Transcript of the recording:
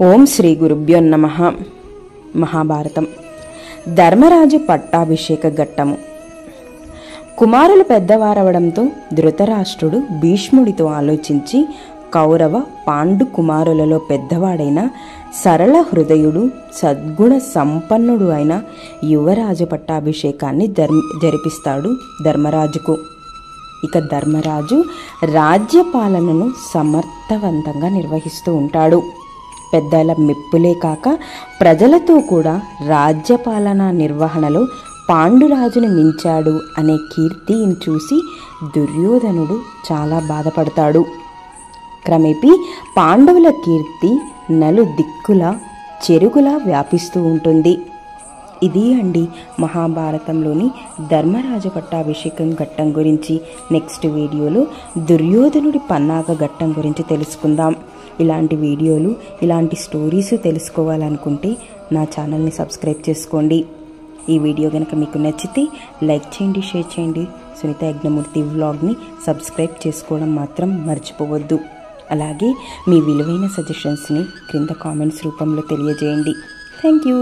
ఓం శ్రీ గురుభ్యో నమః. మహాభారతం ధర్మరాజు పట్టాభిషేక ఘట్టము. కుమారులు పెద్దవారవడంతో ధృతరాష్ట్రుడు భీష్ముడితో ఆలోచించి కౌరవ పాండు కుమారులలో పెద్దవాడైన సరళ హృదయుడు సద్గుణ సంపన్నుడు అయిన యువరాజు పట్టాభిషేకాన్ని జరిపిస్తాడు ధర్మరాజుకు. ఇక ధర్మరాజు రాజ్యపాలనను సమర్థవంతంగా నిర్వహిస్తూ ఉంటాడు. పెద్దల మెప్పులే కాక ప్రజలతో కూడా రాజ్యపాలన నిర్వహణలో పాండురాజును మించాడు అనే కీర్తిని చూసి దుర్యోధనుడు చాలా బాధపడతాడు. క్రమేపీ పాండవుల కీర్తి నలు దిక్కులా చెరుగులా వ్యాపిస్తూ ఉంటుంది. ఇది అండి మహాభారతంలోని ధర్మరాజ పట్టాభిషేకం ఘట్టం గురించి. నెక్స్ట్ వీడియోలో దుర్యోధనుడి పన్నాగ ఘట్టం గురించి తెలుసుకుందాం. ఇలాంటి వీడియోలు, ఇలాంటి స్టోరీస్ తెలుసుకోవాలనుకుంటే నా ఛానల్ని సబ్స్క్రైబ్ చేసుకోండి. ఈ వీడియో కనుక మీకు నచ్చితే లైక్ చేయండి, షేర్ చేయండి. సునీత యజ్ఞమూర్తి వ్లాగ్ని సబ్స్క్రైబ్ చేసుకోవడం మాత్రం మర్చిపోవద్దు. అలాగే మీ విలువైన సజెషన్స్ని క్రింద కామెంట్స్ రూపంలో తెలియజేయండి. Thank you.